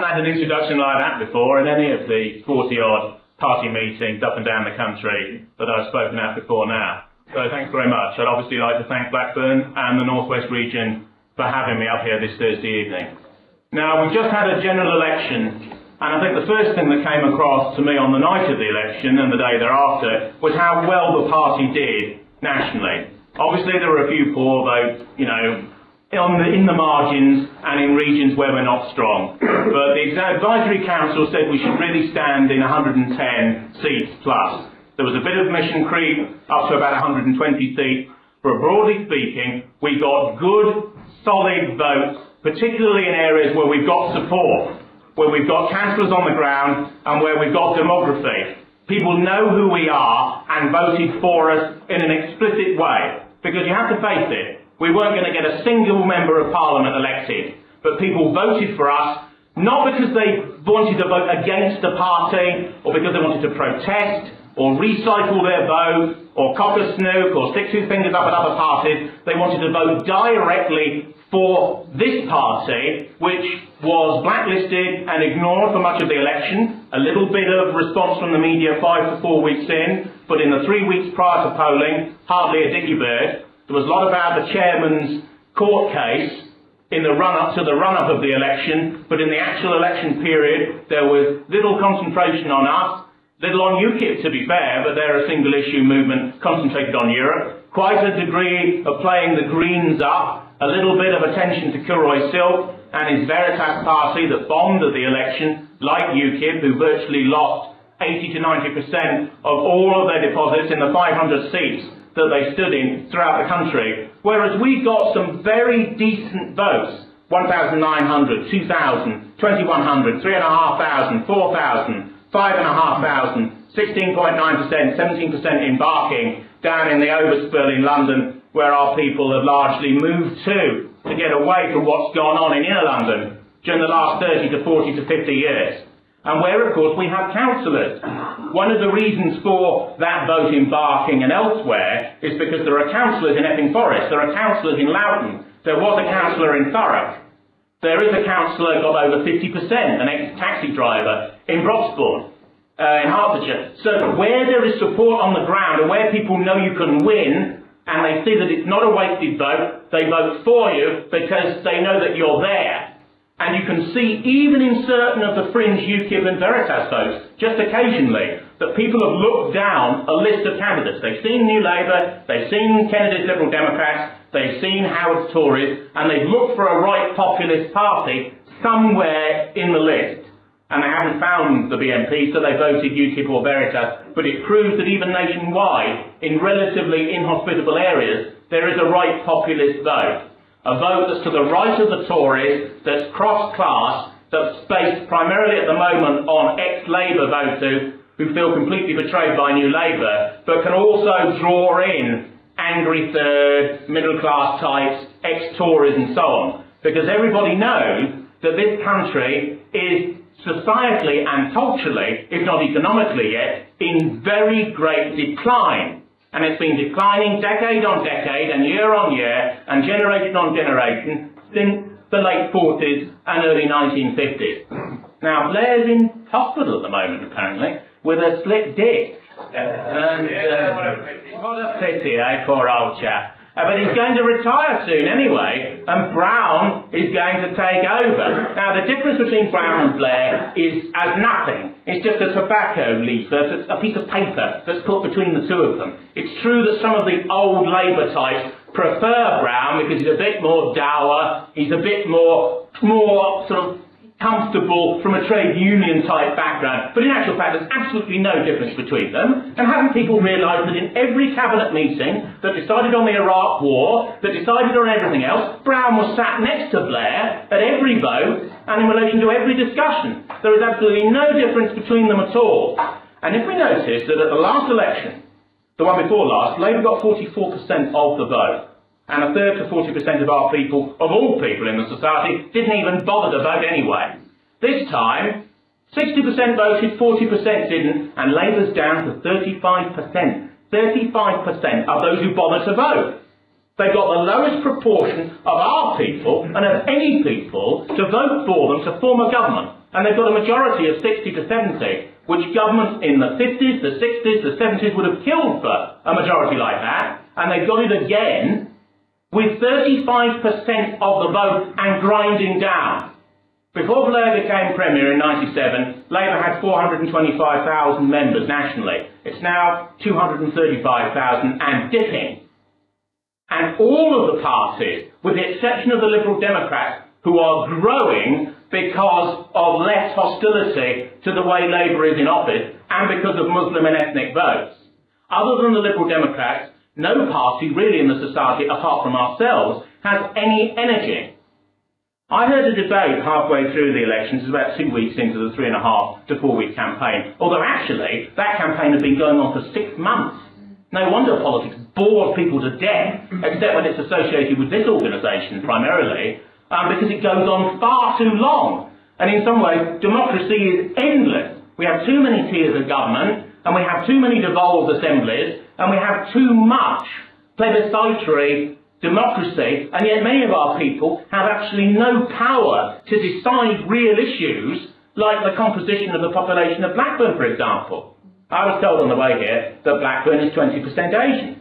had an introduction like that before in any of the 40-odd party meetings up and down the country that I've spoken at before now. So thanks very much. I'd obviously like to thank Blackburn and the North West region for having me up here this Thursday evening. Now, we've just had a general election, and I think the first thing that came across to me on the night of the election and the day thereafter was how well the party did nationally. Obviously, there were a few poor votes, in the margins and in regions where we're not strong. But the Advisory Council said we should really stand in 110 seats plus. There was a bit of mission creep up to about 120 seats. But broadly speaking, we got good, solid votes, particularly in areas where we've got support, where we've got councillors on the ground and where we've got demography. People know who we are and voted for us in an explicit way. Because you have to face it. We weren't going to get a single member of Parliament elected, but people voted for us, not because they wanted to vote against the party, or because they wanted to protest, or recycle their vote, or cock a snook, or stick two fingers up at other parties. They wanted to vote directly for this party, which was blacklisted and ignored for much of the election. A little bit of response from the media 5 to 4 weeks in, but in the 3 weeks prior to polling, hardly a dicky bird. There was a lot about the chairman's court case in the run-up to the run-up of the election, but in the actual election period, there was little concentration on us, little on UKIP to be fair, but they're a single-issue movement concentrated on Europe. Quite a degree of playing the Greens up, a little bit of attention to Kilroy Silk and his Veritas party that bombed at the election, like UKIP, who virtually lost 80 to 90% of all of their deposits in the 500 seats that they stood in throughout the country, whereas we got some very decent votes, 1,900, 2,000, 2,100, 3,500, 4,000, 5,500, 16.9%, 17% in Barking, down in the overspill in London, where our people have largely moved to get away from what's gone on in inner London during the last 30 to 40 to 50 years. And where, of course, we have councillors. One of the reasons for that vote in Barking and elsewhere is because there are councillors in Epping Forest, there are councillors in Loughton, there was a councillor in Thurrock, there is a councillor got over 50%, an ex-taxi driver in Broxbourne, in Hertfordshire. So where there is support on the ground and where people know you can win and they see that it's not a wasted vote, they vote for you because they know that you're there. And you can see, even in certain of the fringe UKIP and Veritas votes, just occasionally, that people have looked down a list of candidates. They've seen New Labour, they've seen Kennedy's Liberal Democrats, they've seen Howard's Tories, and they've looked for a right populist party somewhere in the list. And they haven't found the BNP, so they voted UKIP or Veritas. But it proves that even nationwide, in relatively inhospitable areas, there is a right populist vote. A vote that's to the right of the Tories, that's cross-class, that's based primarily at the moment on ex-Labour voters who feel completely betrayed by New Labour, but can also draw in angry third, middle-class types, ex-Tories and so on. Because everybody knows that this country is societally and culturally, if not economically yet, in very great decline. And it's been declining decade on decade and year on year and generation on generation since the late 40s and early 1950s. Now, Blair's in hospital at the moment, apparently, with a slit disc. What a pity, eh, poor old chap. But he's going to retire soon anyway, and Brown is going to take over. Now, the difference between Brown and Blair is as nothing. It's just a tobacco leaf, a piece of paper that's put between the two of them. It's true that some of the old Labour types prefer Brown because he's a bit more dour, he's a bit more sort of comfortable from a trade union type background, but in actual fact there's absolutely no difference between them. And haven't people realised that in every cabinet meeting that decided on the Iraq War, that decided on everything else, Brown was sat next to Blair at every vote and in relation to every discussion. There is absolutely no difference between them at all. And if we notice that at the last election, the one before last, Labour got 44% of the vote. And a third to 40% of our people, of all people in the society, didn't even bother to vote anyway. This time, 60% voted, 40% didn't, and Labour's down to 35%. 35% are those who bother to vote. They've got the lowest proportion of our people, and of any people, to vote for them to form a government. and they've got a majority of 60 to 70, which governments in the 50s, the 60s, the 70s would have killed for a majority like that, and they've got it again with 35% of the vote and grinding down. Before Blair became Premier in 97, Labour had 425,000 members nationally. It's now 235,000 and dipping. And all of the parties, with the exception of the Liberal Democrats, who are growing because of less hostility to the way Labour is in office and because of Muslim and ethnic votes. Other than the Liberal Democrats, no party really in the society, apart from ourselves, has any energy. I heard a debate halfway through the elections, about 2 weeks into the 3.5 to 4 week campaign, although actually that campaign had been going on for 6 months. No wonder politics bores people to death, except when it's associated with this organisation primarily, because it goes on far too long. And in some ways, democracy is endless. We have too many tiers of government, and we have too many devolved assemblies, and we have too much plebiscitary democracy, and yet many of our people have actually no power to decide real issues, like the composition of the population of Blackburn, for example. I was told on the way here that Blackburn is 20% Asian.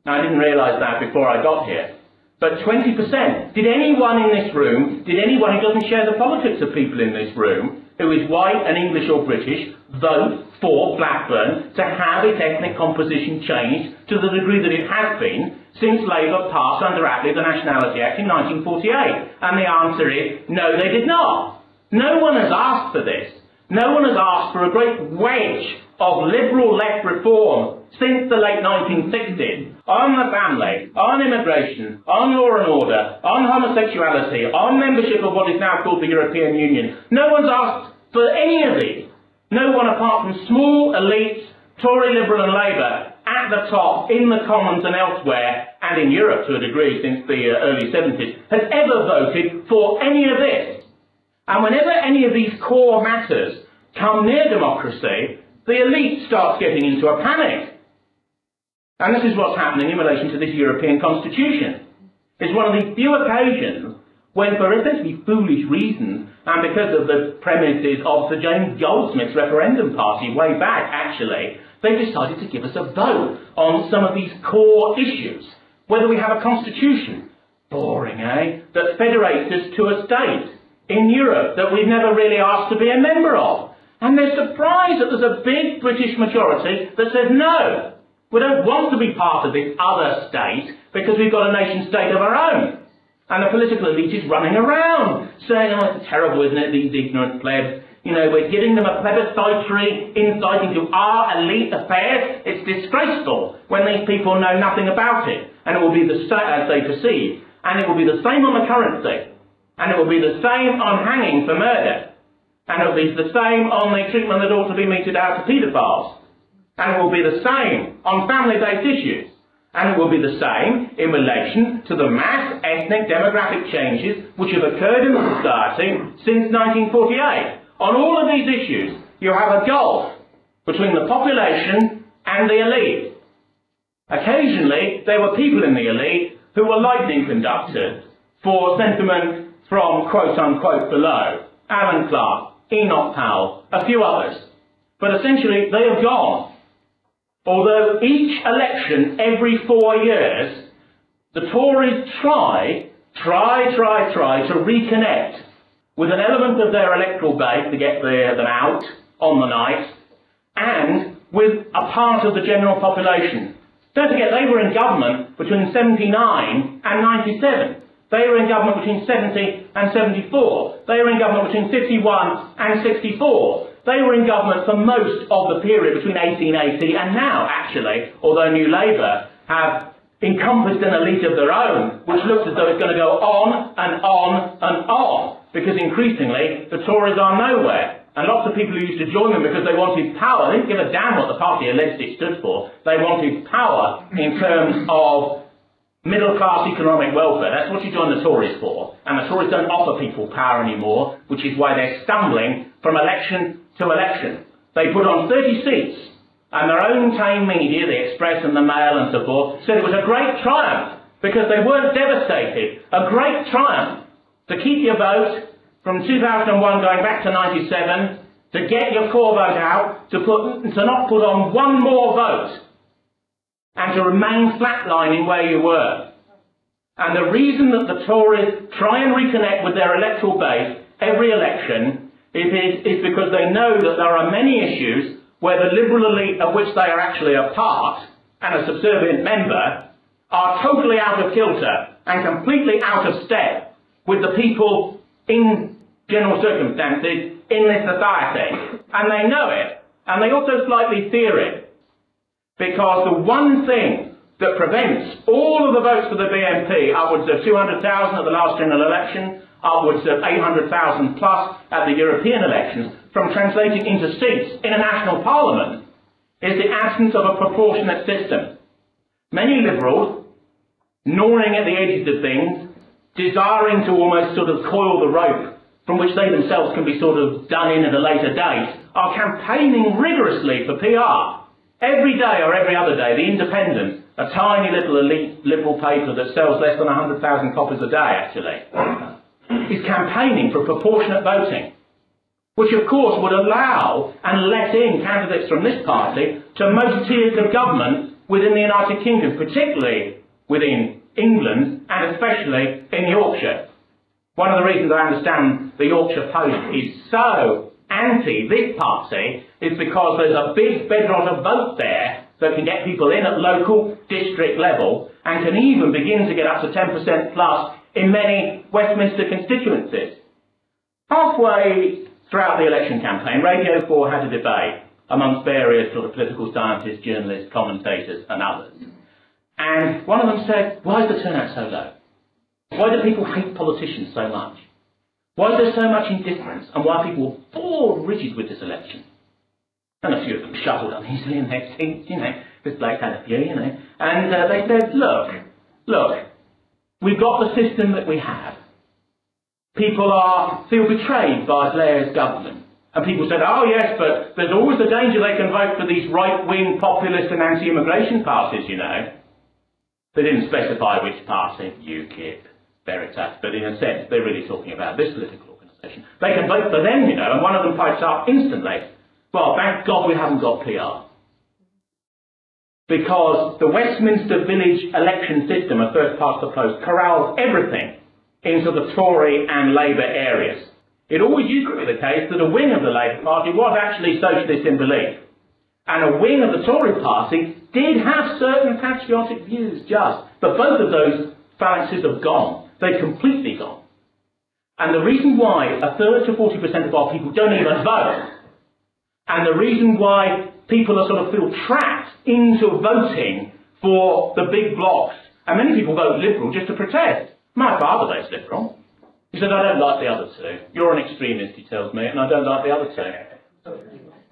Now, I didn't realise that before I got here. But 20%. Did anyone in this room, did anyone who doesn't share the politics of people in this room, who is white and English or British, vote for Blackburn to have its ethnic composition changed to the degree that it has been since Labour passed under Attlee the Nationality Act in 1948? And the answer is, no, they did not. No one has asked for this. No one has asked for a great wedge of liberal left reform since the late 1960s on the family, on immigration, on law and order, on homosexuality, on membership of what is now called the European Union. No one's asked for any of these. No one apart from small elites, Tory, Liberal and Labour, at the top, in the Commons and elsewhere, and in Europe to a degree since the early 70s, has ever voted for any of this. And whenever any of these core matters come near democracy, the elite starts getting into a panic. And this is what's happening in relation to this European Constitution. It's one of the few occasions when, for essentially foolish reasons, and because of the premises of Sir James Goldsmith's referendum party way back, actually, they've decided to give us a vote on some of these core issues. Whether we have a constitution, boring, eh, that federates us to a state in Europe that we've never really asked to be a member of. And they're surprised that there's a big British majority that says no. We don't want to be part of this other state because we've got a nation state of our own. And the political elite is running around saying, oh, it's terrible, isn't it, these ignorant plebs. You know, we're giving them a plebiscitary insight into our elite affairs. It's disgraceful when these people know nothing about it. And it will be the same, as they perceive. And it will be the same on the currency. And it will be the same on hanging for murder. And it will be the same on the treatment that ought to be meted out to paedophiles. And it will be the same on family-based issues. And it will be the same in relation to the mass ethnic demographic changes which have occurred in the society since 1948. On all of these issues, you have a gulf between the population and the elite. Occasionally, there were people in the elite who were lightning conductors for sentiment from quote-unquote below. Alan Clark, Enoch Powell, a few others. But essentially, they have gone. Although each election every 4 years, the Tories try to reconnect with an element of their electoral base to get them out on the night, and with a part of the general population. Don't forget, they were in government between 79 and 97. They were in government between 70 and 74. They were in government between 51 and 64. They were in government for most of the period between 1880 and now, actually, although New Labour have encompassed an elite of their own, which looks as though it's going to go on and on and on, because increasingly the Tories are nowhere. And lots of people who used to join them because they wanted power, they didn't give a damn what the party alleged it stood for. They wanted power in terms of middle-class economic welfare. That's what you join the Tories for. And the Tories don't offer people power anymore, which is why they're stumbling from election to election. They put on 30 seats, and their own tame media, the Express and the Mail and so forth, said it was a great triumph because they weren't devastated. A great triumph to keep your vote from 2001 going back to 97, to get your core vote out, to not put on one more vote, and to remain flatlining where you were. And the reason that the Tories try and reconnect with their electoral base every election is because they know that there are many issues where the Liberal elite of which they are actually a part and a subservient member are totally out of kilter and completely out of step with the people in general circumstances in this society. And they know it, and they also slightly fear it. Because the one thing that prevents all of the votes for the BNP, upwards of 200,000 at the last general election, upwards of 800,000 plus at the European elections, from translating into seats in a national parliament, is the absence of a proportionate system. Many Liberals, gnawing at the edges of things, desiring to almost sort of coil the rope from which they themselves can be sort of done in at a later date, are campaigning rigorously for PR. Every day or every other day, The Independent, a tiny little elite Liberal paper that sells less than 100,000 copies a day, actually, is campaigning for proportionate voting, which of course would allow and let in candidates from this party to most tiers of government within the United Kingdom, particularly within England and especially in Yorkshire. One of the reasons I understand the Yorkshire Post is so anti this party is because there's a big bedrock of vote there that can get people in at local, district level and can even begin to get up to 10% plus in many Westminster constituencies. Halfway throughout the election campaign, Radio 4 had a debate amongst various sort of political scientists, journalists, commentators and others. And one of them said, why is the turnout so low? Why do people hate politicians so much? Why is there so much indifference? And why are people bored rigid with this election? And a few of them shuffled uneasily in their seats, this bloke had a few, And they said, look, we've got the system that we have. People feel betrayed by Blair's government. And people said, oh yes, but there's always the danger they can vote for these right-wing populist and anti-immigration parties, They didn't specify which party, UKIP, Veritas, but in a sense they're really talking about this political organisation. They can vote for them, and one of them pipes up instantly, well, thank God we haven't got PR. Because the Westminster village election system of first past the post corrals everything into the Tory and Labour areas. It always used to be the case that a wing of the Labour Party was actually socialist in belief. And a wing of the Tory party did have certain patriotic views, but both of those phalanxes have gone. They've completely gone. And the reason why a third to 40% of our people don't even vote, and the reason why people are sort of feel trapped into voting for the big blocs, and many people vote Liberal just to protest. My father votes Liberal. He said, I don't like the other two. You're an extremist, he tells me, and I don't like the other two.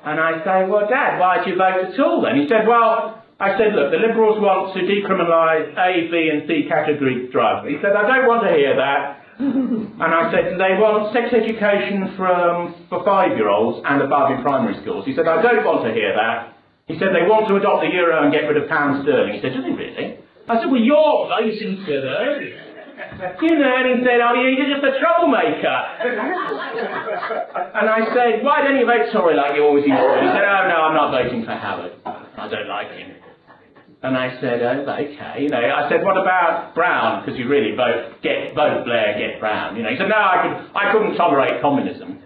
And I say, well, Dad, why do you vote at all then? He said, well, I said, look, the Liberals want to decriminalise A, B and C category drugs. He said, I don't want to hear that. And I said, they want sex education for 5-year-olds and above in primary schools. He said, I don't want to hear that. He said, they want to adopt the euro and get rid of pound sterling. He said, do they really? I said, well, you're voting for those. And he said, oh, you're just a troublemaker. And I said, why don't you vote Tory like you always used to? He said, oh, no, I'm not voting for Howard. I don't like him. And I said, oh, okay. I said, what about Brown? Because you really vote Blair, get Brown. He said, no, I couldn't tolerate communism.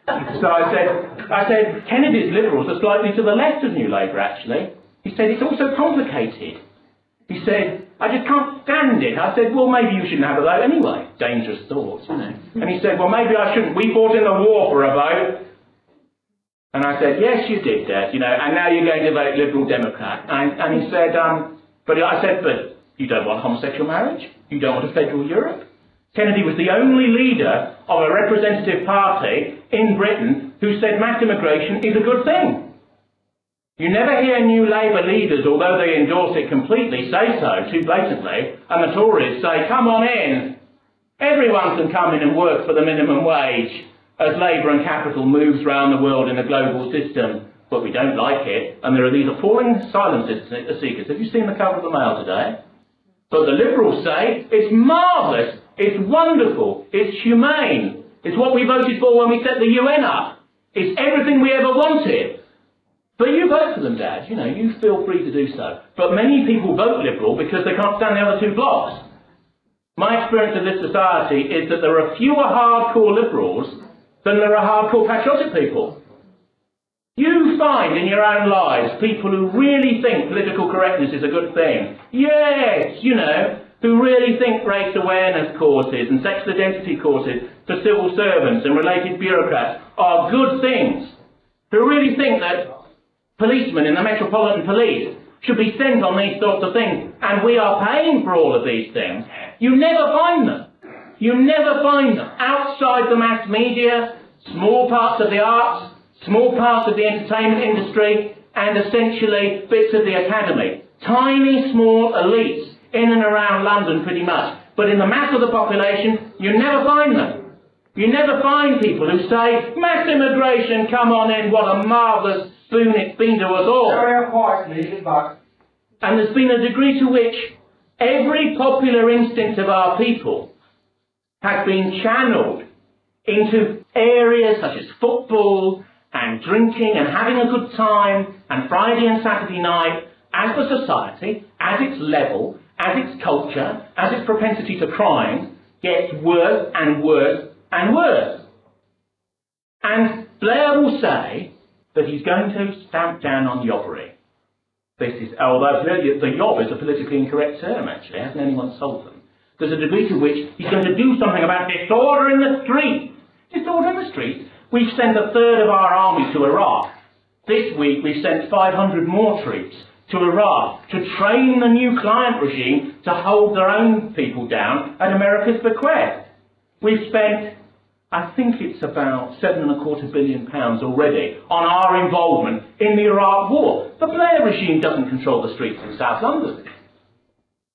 So I said, Kennedy's Liberals are slightly to the left of New Labour, actually. He said, it's also complicated. He said, I just can't stand it. I said, well, maybe you shouldn't have a vote anyway. Dangerous thoughts, And he said, well, maybe I shouldn't. We fought in the war for a vote. And I said, yes, you did, Dad, and now you're going to vote Liberal Democrat. And he said, but you don't want homosexual marriage? You don't want a federal Europe? Kennedy was the only leader of a representative party in Britain who said mass immigration is a good thing. You never hear New Labour leaders, although they endorse it completely, say so too blatantly, and the Tories say, come on in. Everyone can come in and work for the minimum wage as labour and capital moves around the world in a global system, but we don't like it, and there are these appalling asylum seekers. Have you seen the cover of the Mail today? But the Liberals say, it's marvellous, it's wonderful, it's humane, It's what we voted for when we set the UN up. It's everything we ever wanted. But you vote for them, Dad. You know, you feel free to do so. But many people vote Liberal because they can't stand the other two blocks. My experience of this society is that there are fewer hardcore Liberals than there are hardcore patriotic people. You find in your own lives people who really think political correctness is a good thing. Yes, you know, who really think race awareness courses and sexual identity courses for civil servants and related bureaucrats are good things. Who really think that policemen in the Metropolitan Police should be sent on these sorts of things, and we are paying for all of these things. You never find them. You never find them outside the mass media, small parts of the arts, small parts of the entertainment industry, and essentially bits of the academy. Tiny, small elites in and around London pretty much. But in the mass of the population, you never find them. You never find people who say, mass immigration, come on in, what a marvellous boon it's been to us all. And there's been a degree to which every popular instinct of our people has been channeled into areas such as football and drinking and having a good time and Friday and Saturday night as the society, as its level, as its culture, as its propensity to crime gets worse and worse and worse. And Blair will say that he's going to stamp down on yobbery. This is, although the yob is a politically incorrect term actually, hasn't anyone sold them. There's a degree to which he's going to do something about disorder in the streets. Disorder in the streets? We've sent a third of our army to Iraq. This week we've sent 500 more troops to Iraq to train the new client regime to hold their own people down at America's bequest. We've spent, I think it's about £7.25 billion already on our involvement in the Iraq war. The Blair regime doesn't control the streets in South London.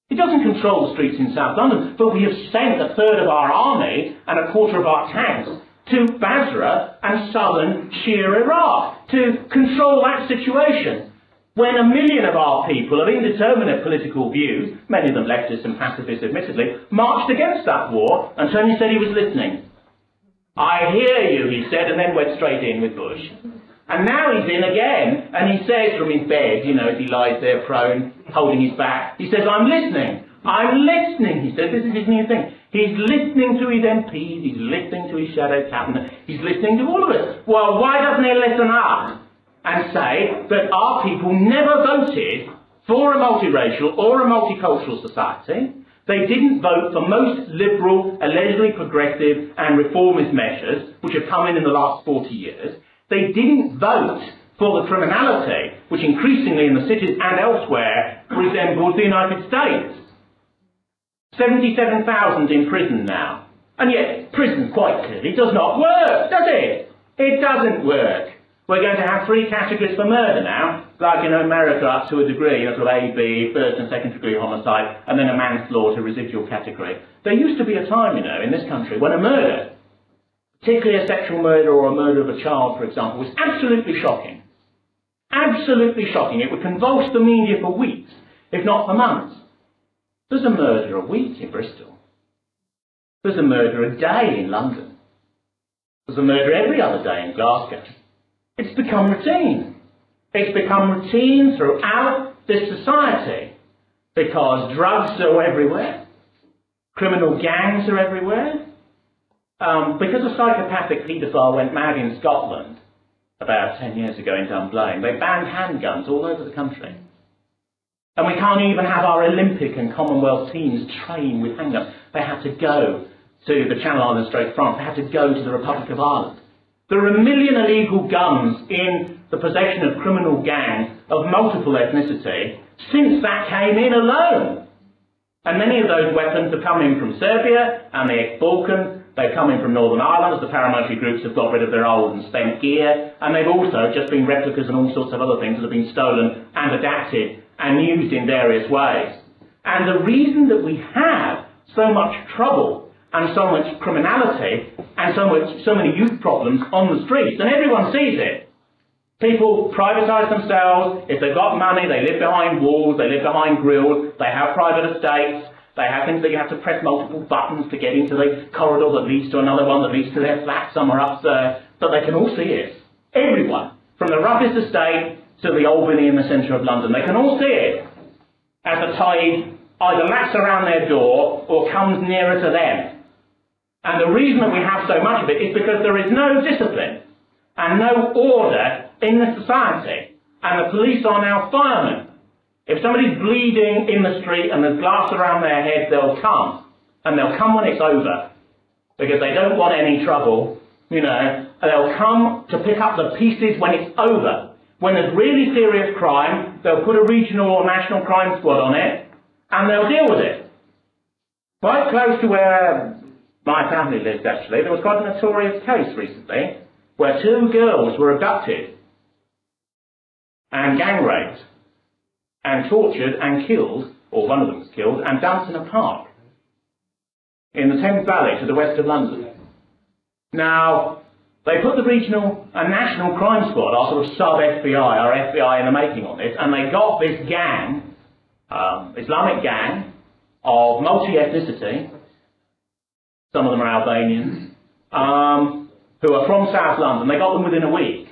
It doesn't control the streets in South London, but we have sent a third of our army and a quarter of our tanks to Basra and southern Shia Iraq to control that situation. When 1 million of our people of indeterminate political views, many of them leftists and pacifists admittedly, marched against that war, and Tony said he was listening. I hear you, he said, and then went straight in with Bush. And now he's in again, and he says from his bed, you know, as he lies there prone, holding his back, he says, I'm listening. I'm listening, he says. This is his new thing. He's listening to his MPs, he's listening to his shadow cabinet, he's listening to all of us. Well, why doesn't he listen up and say that our people never voted for a multiracial or a multicultural society? They didn't vote for most liberal, allegedly progressive and reformist measures, which have come in the last 40 years. They didn't vote for the criminality, which increasingly in the cities and elsewhere resembles the United States. 77,000 in prison now. And yet, prison quite clearly does not work, does it? It doesn't work. We're going to have 3 categories for murder now, like in America up to a degree, sort of A, B, first and second degree homicide, and then a manslaughter residual category. There used to be a time, you know, in this country when a murder, particularly a sexual murder or a murder of a child, for example, was absolutely shocking. Absolutely shocking. It would convulse the media for weeks, if not for months. There's a murder a week in Bristol. There's a murder a day in London. There's a murder every other day in Glasgow. It's become routine. It's become routine throughout this society because drugs are everywhere, criminal gangs are everywhere. Because a psychopathic paedophile went mad in Scotland about 10 years ago in Dunblane, they banned handguns all over the country. And we can't even have our Olympic and Commonwealth teams train with handguns. They had to go to the Channel Islands, France. They had to go to the Republic of Ireland. There are 1 million illegal guns in the possession of criminal gangs of multiple ethnicity since that came in alone. And many of those weapons have come in from Serbia and the ex-Balkans. They've come in from Northern Ireland as the paramilitary groups have got rid of their old and spent gear. And they've also just been replicas and all sorts of other things that have been stolen and adapted and used in various ways. And the reason that we have so much trouble and so much criminality and so many youth problems on the streets, and everyone sees it. People privatise themselves. If they've got money, they live behind walls, they live behind grills, they have private estates, They have things that you have to press multiple buttons to get into the corridor that leads to another one that leads to their flat somewhere up there, but they can all see it. Everyone, from the roughest estate to the Albany in the centre of London, they can all see it as the tide either laps around their door or comes nearer to them. And the reason that we have so much of it is because there is no discipline and no order in the society, and the police are now firemen. If somebody's bleeding in the street and there's glass around their head, they'll come. And they'll come when it's over. Because they don't want any trouble, you know. They'll come to pick up the pieces when it's over. When there's really serious crime, they'll put a regional or national crime squad on it, and they'll deal with it. Quite close to where my family lived, actually, there was quite a notorious case recently, where 2 girls were abducted, and gang raped, and tortured and killed, or one of them was killed, and dumped in a park in the Thames Valley to the west of London. Now, they put the regional and national crime squad, our sort of sub-FBI, or FBI in the making on this, and they got this gang, Islamic gang, of multi-ethnicity, some of them are Albanians, who are from South London. They got them within a week.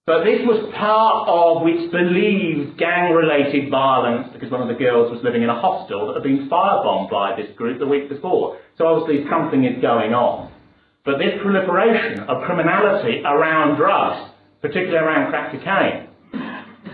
But this was part of which believed gang-related violence, because one of the girls was living in a hostel that had been firebombed by this group the week before. So obviously something is going on. But this proliferation of criminality around drugs, particularly around crack cocaine,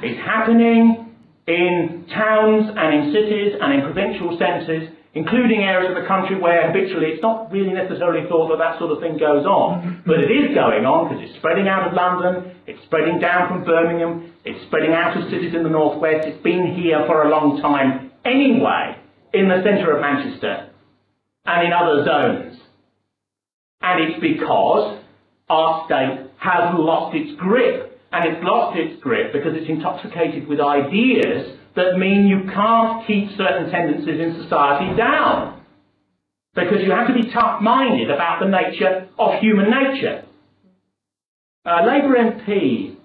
is happening in towns and in cities and in provincial centres, including areas of the country where habitually it's not really necessarily thought that that sort of thing goes on. But it is going on because it's spreading out of London, it's spreading down from Birmingham, it's spreading out of cities in the northwest. It's been here for a long time anyway, in the centre of Manchester and in other zones. And it's because our state has lost its grip. And it's lost its grip because it's intoxicated with ideas that mean you can't keep certain tendencies in society down. Because you have to be tough-minded about the nature of human nature. Labour MP,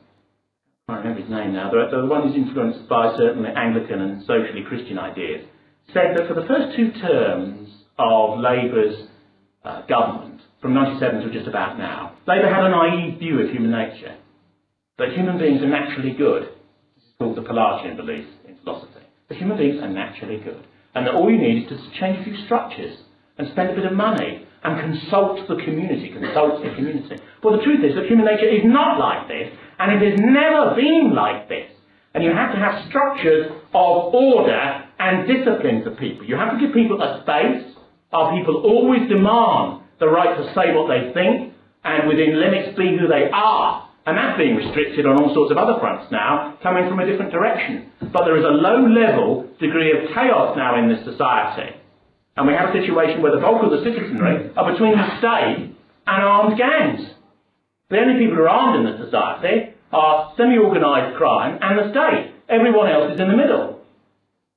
I can't remember his name now, the one who's influenced by certainly Anglican and socially Christian ideas, said that for the first 2 terms of Labour's government, from 97 to just about now, Labour had a naive view of human nature. That human beings are naturally good. This is called the Pelagian belief in philosophy. That human beings are naturally good. And that all you need is to change a few structures and spend a bit of money and consult the community. Well, the truth is that human nature is not like this, and it has never been like this. And you have to have structures of order and discipline for people. You have to give people a space. Our people always demand the right to say what they think and within limits be who they are. And that's being restricted on all sorts of other fronts now, coming from a different direction. But there is a low-level degree of chaos now in this society. And we have a situation where the bulk of the citizenry are between the state and armed gangs. The only people who are armed in the society are semi-organised crime and the state. Everyone else is in the middle.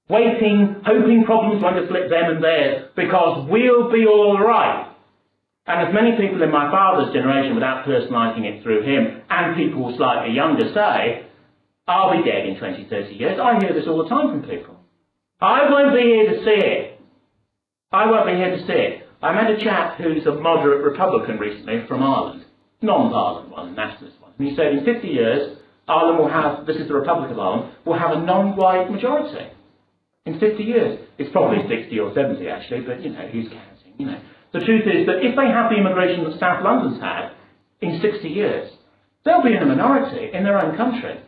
Waiting, hoping problems won't afflict them and theirs, because we'll be all right. And as many people in my father's generation, without personalising it through him, and people slightly younger say, I'll be dead in 20, 30 years. I hear this all the time from people. I won't be here to see it. I won't be here to see it. I met a chap who's a moderate Republican recently from Ireland. Non-violent one, nationalist one. And he said in 50 years, Ireland will have, this is the Republic of Ireland, will have a non-white majority. In 50 years. It's probably 60 or 70 actually, but you know, who's counting, you know. The truth is that if they have the immigration that South London's had in 60 years, they'll be in a minority in their own country.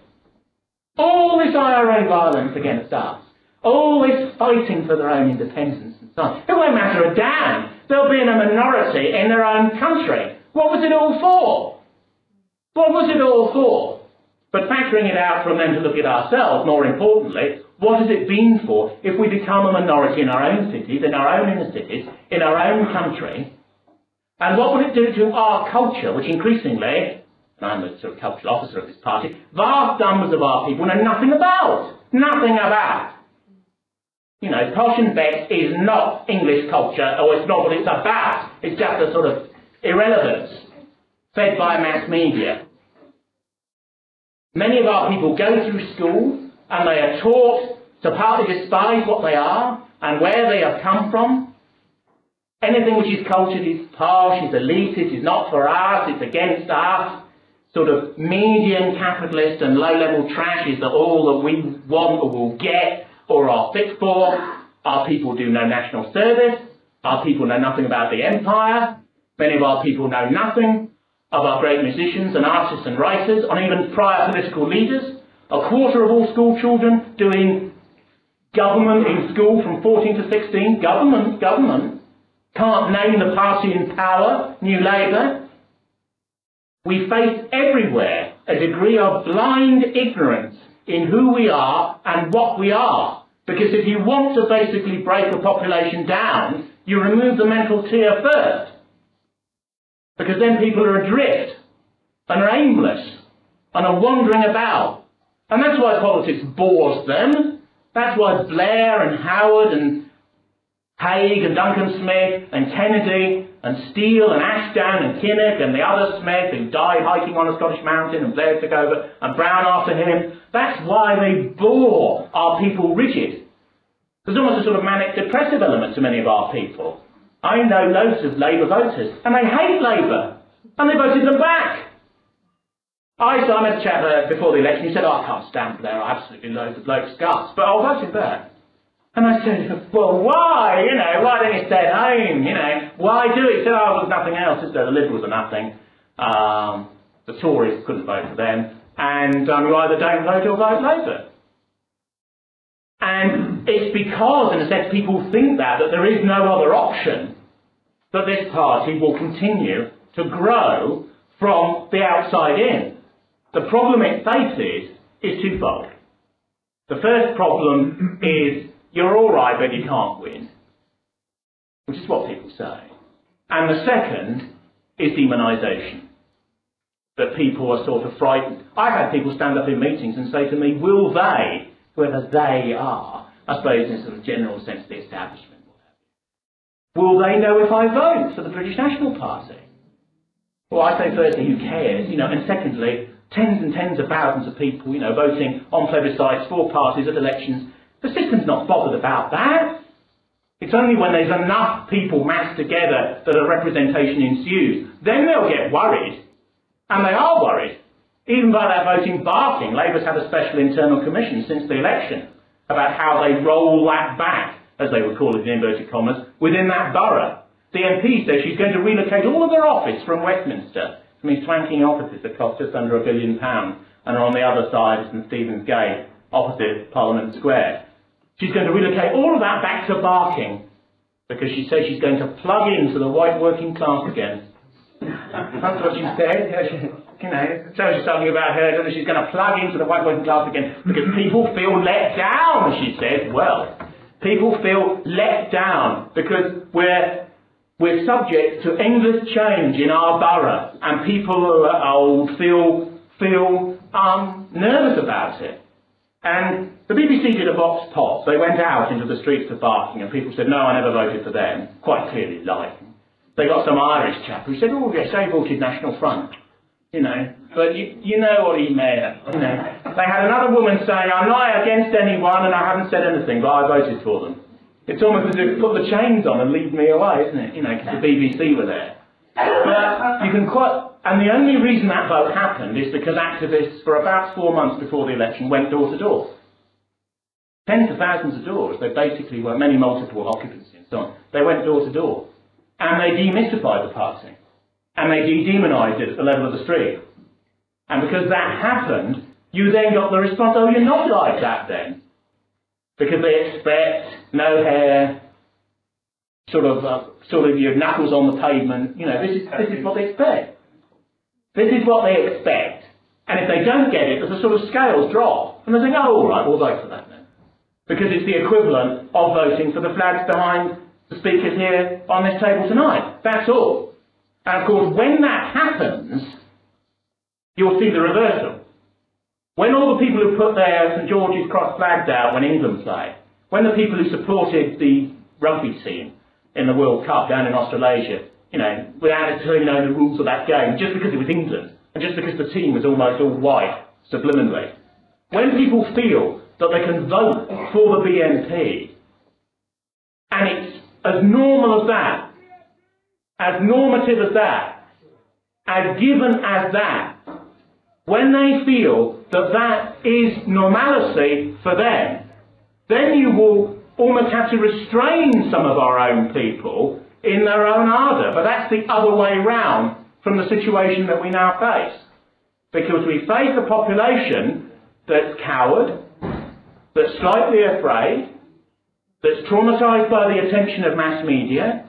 All this IRA violence against us, all this fighting for their own independence and so on, it won't matter a damn. They'll be in a minority in their own country. What was it all for? What was it all for? But factoring it out from them to look at ourselves, more importantly, what has it been for if we become a minority in our own cities, in our own inner cities, in our own country? And what would it do to our culture, which increasingly, and I'm the sort of cultural officer of this party, vast numbers of our people know nothing about. Nothing about. You know, Posh and Beck is not English culture, or it's not what it's about. It's just a sort of irrelevance fed by mass media. Many of our people go through school and they are taught to partly despise what they are, and where they have come from. Anything which is cultured is posh, is elitist, is not for us, it's against us. Sort of median capitalist and low-level trash is all that we want or will get or are fit for. Our people do no national service. Our people know nothing about the empire. Many of our people know nothing of our great musicians and artists and writers, and even prior political leaders. A quarter of all school children doing government in school from 14 to 16, government, can't name the party in power, New Labour. We face everywhere a degree of blind ignorance in who we are and what we are. Because if you want to basically break a population down, you remove the mental tier first. Because then people are adrift and are aimless and are wandering about. And that's why politics bores them. That's why Blair and Howard and Haig and Duncan Smith and Kennedy and Steele and Ashdown and Kinnock and the other Smith who died hiking on a Scottish mountain and Blair took over and Brown after him, that's why they bore our people rigid. There's almost a sort of manic depressive element to many of our people. I know loads of Labour voters and they hate Labour and they voted them back. I met a chap before the election, he said, I can't stand Blair, I absolutely loathe the bloke's guts, but I'll vote him back. And I said, well, why? Why don't you stay at home? Why do it? He said, oh, there's nothing else. The Liberals are nothing. The Tories couldn't vote for them. And you either don't vote or vote Labour. And it's because, in a sense, people think that there is no other option, that this party will continue to grow from the outside in. The problem it faces is twofold. The first problem is you're all right, but you can't win, which is what people say. And the second is demonisation, that people are sort of frightened. I've had people stand up in meetings and say to me, will they, whoever they are, I suppose in a sort of general sense the establishment, will they know if I vote for the British National Party? Well, I say firstly, who cares, and secondly, tens and tens of thousands of people, voting on plebiscites for parties at elections. The system's not bothered about that. It's only when there's enough people massed together that a representation ensues. Then they'll get worried. And they are worried. Even by that voting barking, Labour's had a special internal commission since the election about how they roll that back, as they would call it in inverted commas, within that borough. The MP says she's going to relocate all of their office from Westminster, from these swanking offices that cost just under £1 billion and are on the other side of St Stephen's Gate, opposite Parliament Square. She's going to relocate all of that back to Barking because she says she's going to plug into the white working class again. That's what she said. It tells you something about her, that she's going to plug into the white working class again because people feel let down, she says. Well, people feel let down because we're subject to endless change in our borough and people who are old feel nervous about it. And the BBC did a vox pop. They went out into the streets of Barking and people said, no, I never voted for them. Quite clearly lying. They got some Irish chap who said, oh yes, I voted National Front. But you know what he meant. They had another woman saying, I'm not against anyone and I haven't said anything, but I voted for them. It's almost as if put the chains on and lead me away, isn't it? Because the BBC were there. But you can and the only reason that vote happened is because activists, for about 4 months before the election, went door to door. Tens of thousands of doors. They basically were many multiple occupancy and so on. They went door to door. And they demystified the party. And they de-demonised it at the level of the street. And because that happened, you then got the response, oh, you're not like that then. Because they expect no hair, sort of your knuckles on the pavement. This is what they expect. This is what they expect. And if they don't get it, there's a sort of scales drop. And they think, oh, all right, we'll vote for that then. Because it's the equivalent of voting for the flags behind the speakers here on this table tonight. That's all. And of course, when that happens, you'll see the reversal. When all the people who put their St George's Cross flags out when England played, when the people who supported the rugby team in the World Cup down in Australasia, without necessarily knowing the rules of that game, just because it was England, and just because the team was almost all white, subliminally. When people feel that they can vote for the BNP And it's as normal as that, as normative as that, as given as that. When they feel that that is normalcy for them, then you will almost have to restrain some of our own people in their own ardour. But that's the other way round from the situation that we now face. Because we face a population that's coward, that's slightly afraid, that's traumatised by the attention of mass media,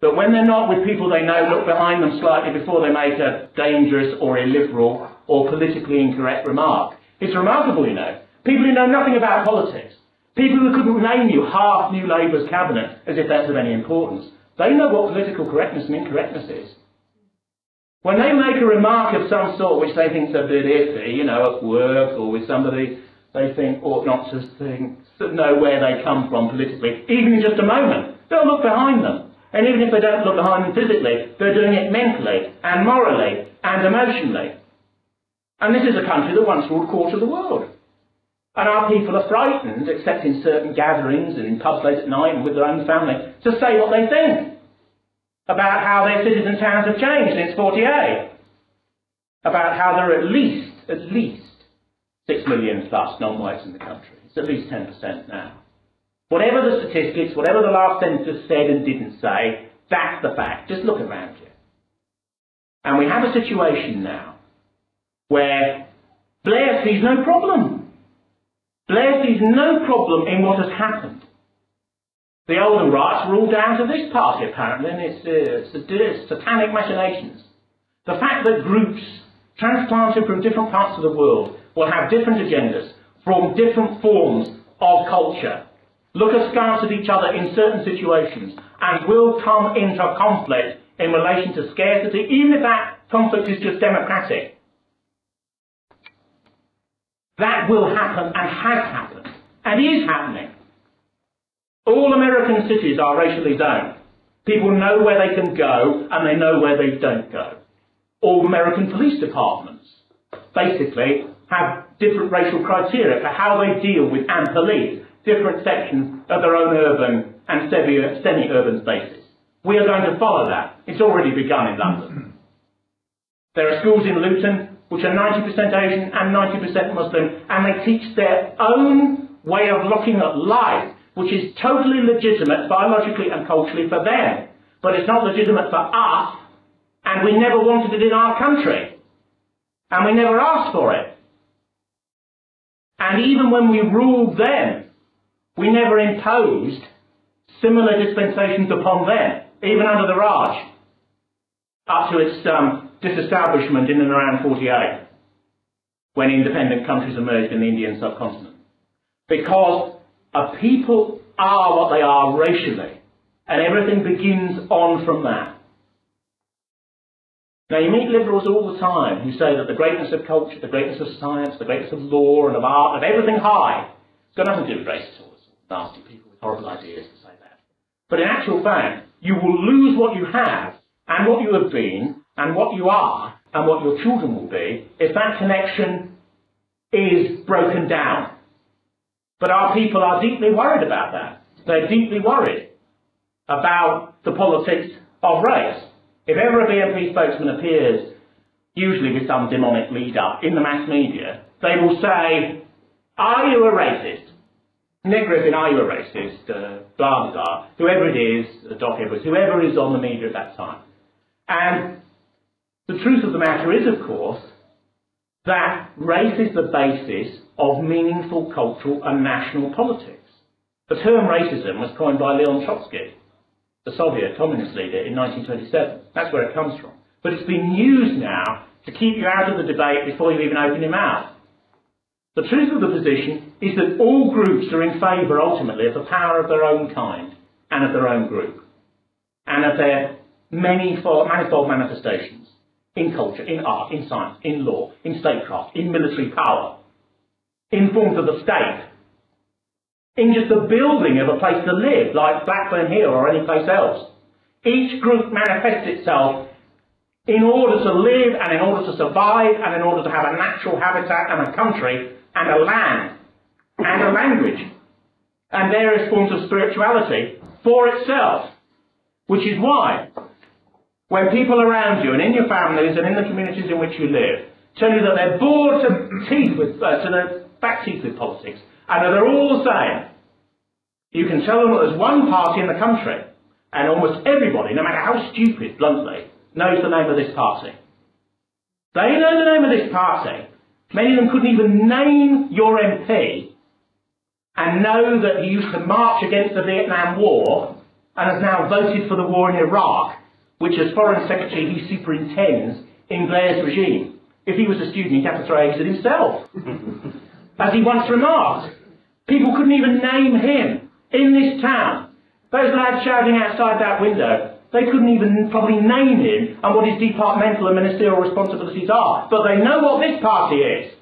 that when they're not with people they know look behind them slightly before they make a dangerous or illiberal or politically incorrect remark. It's remarkable, you know. People who know nothing about politics, people who couldn't name you half New Labour's cabinet as if that's of any importance, they know what political correctness and incorrectness is. When they make a remark of some sort which they think is a bit iffy, you know, at work or with somebody they think ought not to know where they come from politically, even in just a moment, they'll look behind them. And even if they don't look behind them physically, they're doing it mentally and morally and emotionally. And this is a country that once ruled a quarter of the world. And our people are frightened, except in certain gatherings and in pubs late at night and with their own family, to say what they think about how their cities and towns have changed since 48. About how there are at least 6 million plus non-whites in the country. It's at least 10% now. Whatever the statistics, whatever the last census said and didn't say, that's the fact. Just look around you. And we have a situation now where Blair sees no problem. Blair sees no problem in what has happened. The Oldham riots were all down to this party, apparently, and it's satanic machinations. The fact that groups transplanted from different parts of the world will have different agendas, from different forms of culture, look askance at each other in certain situations, and will come into conflict in relation to scarcity, even if that conflict is just democratic. That will happen and has happened and is happening. All American cities are racially zoned. People know where they can go and they know where they don't go. All American police departments basically have different racial criteria for how they deal with and police different sections of their own urban and semi-urban spaces. We are going to follow that. It's already begun in London. There are schools in Luton which are 90% Asian and 90% Muslim, and they teach their own way of looking at life, which is totally legitimate biologically and culturally for them. But it's not legitimate for us, and we never wanted it in our country. And we never asked for it. And even when we ruled them, we never imposed similar dispensations upon them, even under the Raj, up to its disestablishment in and around 48, when independent countries emerged in the Indian subcontinent. Because a people are what they are racially, and everything begins on from that. Now, you meet liberals all the time who say that the greatness of culture, the greatness of science, the greatness of law and of art, of everything high, it's got nothing to do with race at all. It's nasty people with horrible ideas to say that. But in actual fact, you will lose what you have and what you have been and what you are and what your children will be if that connection is broken down. But our people are deeply worried about that. They're deeply worried about the politics of race. If ever a BNP spokesman appears, usually with some demonic leader, in the mass media, they will say, "Are you a racist? Nick Griffin, are you a racist?" Blah, blah, whoever it is, Doc Edwards, whoever is on the media at that time. And the truth of the matter is, of course, that race is the basis of meaningful cultural and national politics. The term racism was coined by Leon Trotsky, the Soviet communist leader, in 1927. That's where it comes from. But it's been used now to keep you out of the debate before you even open your mouth. The truth of the position is that all groups are in favour, ultimately, of the power of their own kind and of their own group, and of their manifold manifestations in culture, in art, in science, in law, in statecraft, in military power, in forms of the state, in just the building of a place to live, like Blackburn here or any place else. Each group manifests itself in order to live and in order to survive and in order to have a natural habitat and a country and a land and a language and various forms of spirituality for itself. Which is why, when people around you and in your families and in the communities in which you live tell you that they're bored to the back teeth with politics, and that they're all the same, you can tell them that there's one party in the country, and almost everybody, no matter how stupid, bluntly, knows the name of this party. They know the name of this party. Many of them couldn't even name your MP, and know that he used to march against the Vietnam War, and has now voted for the war in Iraq, which as Foreign Secretary he superintends in Blair's regime. If he was a student, he'd have to throw eggs at himself. As he once remarked, people couldn't even name him in this town. Those lads shouting outside that window, they couldn't even probably name him and what his departmental and ministerial responsibilities are. But they know what this party is.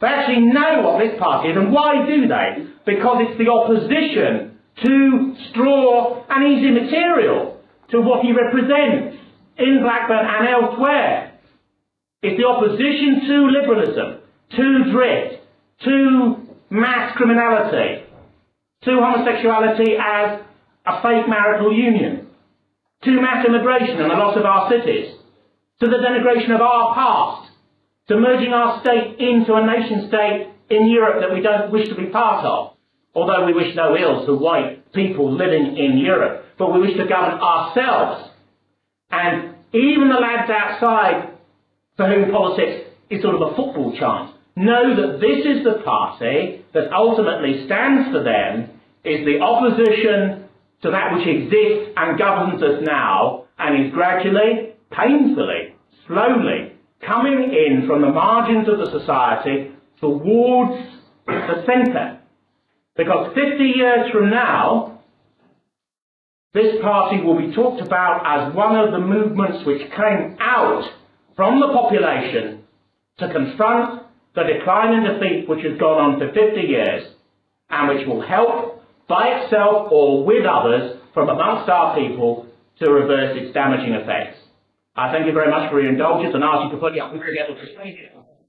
They actually know what this party is. And why do they? Because it's the opposition to straw and easy material, to what he represents in Blackburn and elsewhere. It's the opposition to liberalism, to drift, to mass criminality, to homosexuality as a fake marital union, to mass immigration and the loss of our cities, to the denigration of our past, to merging our state into a nation state in Europe that we don't wish to be part of. Although we wish no ill to white people living in Europe, but we wish to govern ourselves. And even the lads outside, for whom politics is sort of a football chant, know that this is the party that ultimately stands for them, is the opposition to that which exists and governs us now, and is gradually, painfully, slowly coming in from the margins of the society towards the centre. Because 50 years from now, this party will be talked about as one of the movements which came out from the population to confront the decline and defeat which has gone on for 50 years, and which will help by itself or with others from amongst our people to reverse its damaging effects. I thank you very much for your indulgence and ask you to put your hands together to